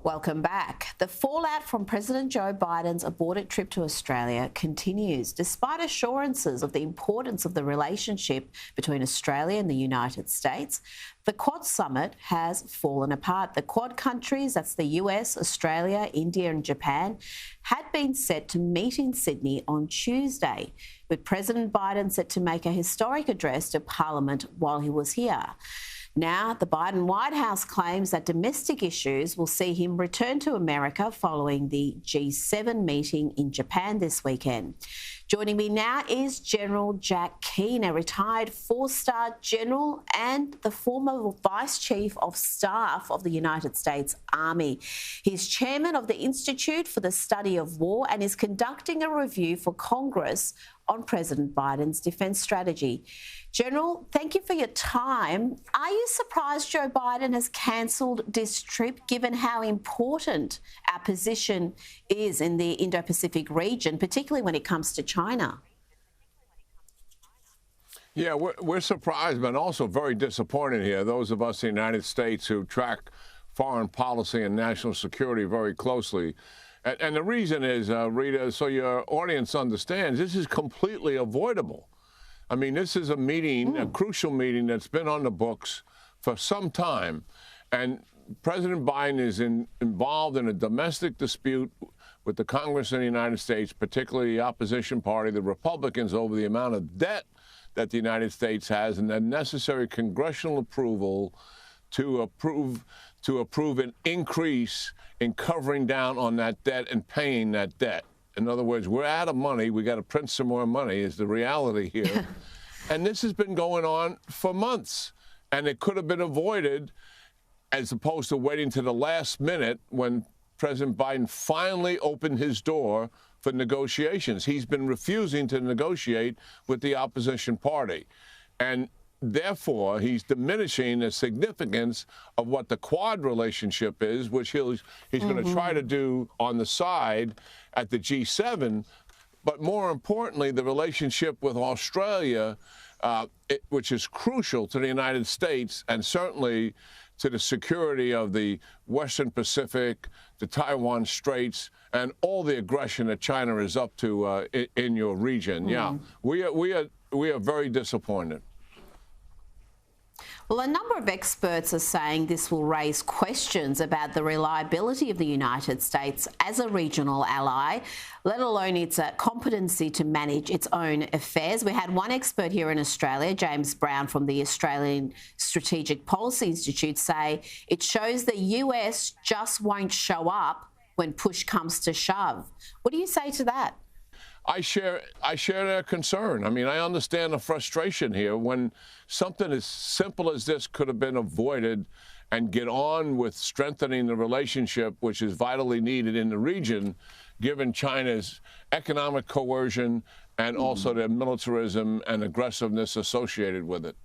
Welcome back. The fallout from President Joe Biden's aborted trip to Australia continues, despite assurances of the importance of the relationship between Australia and the United States. The Quad summit has fallen apart. The Quad countries, that's the US, Australia, India and Japan, had been set to meet in Sydney on Tuesday, with President Biden set to make a historic address to Parliament while he was here. Now, the Biden White House claims that domestic issues will see him return to America following the G7 meeting in Japan this weekend. Joining me now is General Jack Keane, a retired four-star general and the former Vice Chief of Staff of the United States Army. He's chairman of the Institute for the Study of War and is conducting a review for Congress on President Biden's defence strategy. General, thank you for your time. Are you surprised Joe Biden has cancelled this trip, given how important our position is in the Indo-Pacific region, particularly when it comes to China? Yeah, we're surprised, but also very disappointed here. Those of us in the United States who track foreign policy and national security very closely. And the reason is, Rita, so your audience understands, this is completely avoidable. I mean, this is a meeting, a crucial meeting that's been on the books for some time. And President Biden is involved in a domestic dispute with the Congress in the United States, particularly the opposition party, the Republicans, over the amount of debt that the United States has and the necessary congressional approval to approve an increase in covering down on that debt and paying that debt. In other words, we're out of money. We got to print some more money is the reality here. And this has been going on for months. And it could have been avoided as opposed to waiting to the last minute when President Biden finally opened his door for negotiations. He's been refusing to negotiate with the opposition party. And therefore, he's diminishing the significance of what the Quad relationship is, which he's going to try to do on the side at the G7. But more importantly, the relationship with Australia, which is crucial to the United States and certainly to the security of the Western Pacific, the Taiwan Straits, and all the aggression that China is up to in your region. Yeah, we are very disappointed. Well, a number of experts are saying this will raise questions about the reliability of the United States as a regional ally, let alone its competency to manage its own affairs. We had one expert here in Australia, James Brown from the Australian Strategic Policy Institute, say it shows the US just won't show up when push comes to shove. What do you say to that? I share their concern. I mean, I understand the frustration here when something as simple as this could have been avoided and get on with strengthening the relationship, which is vitally needed in the region, given China's economic coercion and also their militarism and aggressiveness associated with it.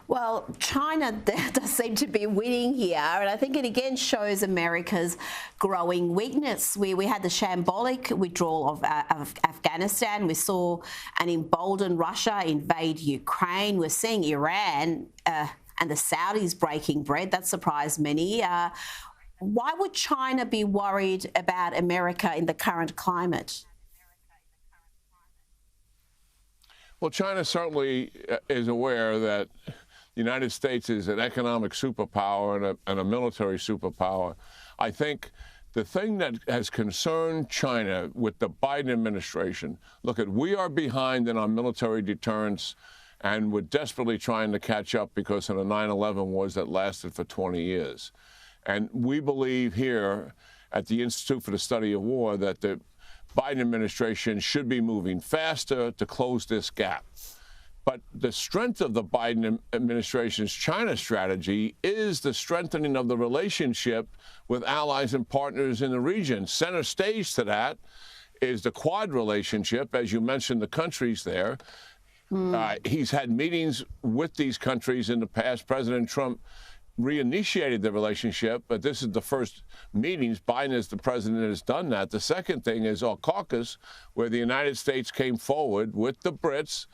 Well, China does seem to be winning here, and I think it again shows America's growing weakness. We had the shambolic withdrawal of Afghanistan. We saw an emboldened Russia invade Ukraine. We're seeing Iran and the Saudis breaking bread. That surprised many. Why would China be worried about America in the current climate? Well, China certainly is aware that the United States is an economic superpower and a military superpower. I think the thing that has concerned China with the Biden administration, we are behind in our military deterrence, and we're desperately trying to catch up because of the 9/11 wars that lasted for 20 years. And we believe here at the Institute for the Study of War that the Biden administration should be moving faster to close this gap. But the strength of the Biden administration's China strategy is the strengthening of the relationship with allies and partners in the region. Center stage to that is the Quad relationship, as you mentioned, the countries there. He's had meetings with these countries in the past. President Trump reinitiated the relationship, but this is the first meetings. Biden, as the president, has done that. The second thing is AUKUS, where the United States came forward with the Brits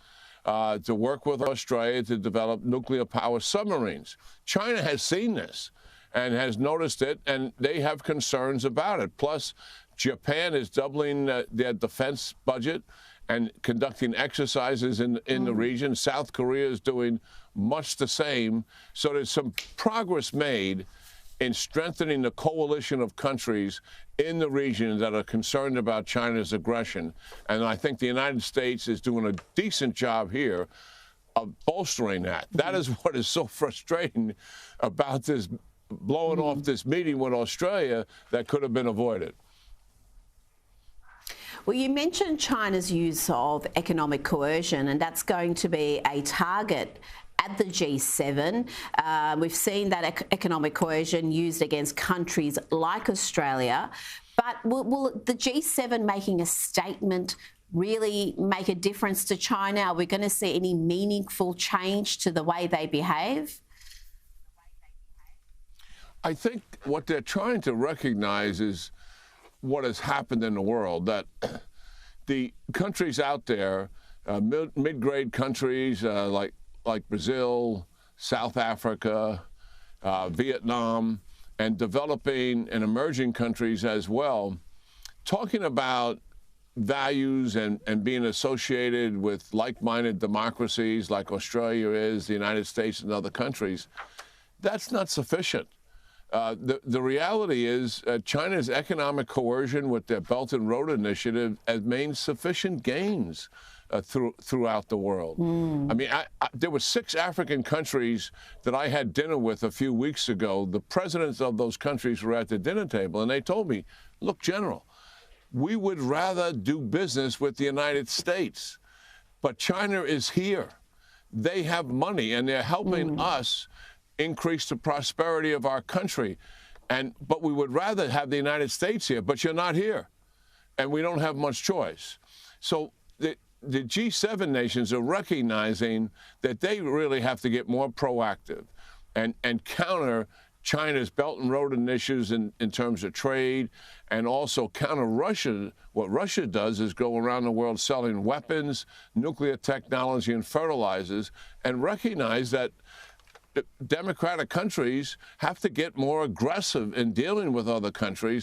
to work with Australia to develop nuclear power submarines. China has seen this. and has noticed it, and they have concerns about it. Plus, Japan is doubling their defense budget and conducting exercises in the region. South Korea is doing much the same. So there's some progress made in strengthening the coalition of countries in the region that are concerned about China's aggression. And I think the United States is doing a decent job here of bolstering that. That is what is so frustrating about this blowing off this meeting with Australia that could have been avoided. Well, you mentioned China's use of economic coercion, and that's going to be a target at the G7. We've seen that economic coercion used against countries like Australia. But will the G7 making a statement really make a difference to China? Are we going to see any meaningful change to the way they behave? I think what they're trying to recognize is what has happened in the world, that the countries out there, mid-grade countries like Brazil, South Africa, Vietnam, and developing and emerging countries as well, talking about values and being associated with like-minded democracies like Australia is, the United States, and other countries, that's not sufficient. The reality is China's economic coercion with their Belt and Road Initiative has made sufficient gains throughout the world. I mean, there were 6 African countries that I had dinner with a few weeks ago. The presidents of those countries were at the dinner table, and they told me, look, General, we would rather do business with the United States, but China is here. They have money, and they're helping us increase the prosperity of our country. But we would rather have the United States here, but you're not here, and we don't have much choice. So the G7 nations are recognizing that they really have to get more proactive and counter China's Belt and Road initiatives in terms of trade, and also counter Russia. What Russia does is go around the world selling weapons, nuclear technology, and fertilizers, and recognize that democratic countries have to get more aggressive in dealing with other countries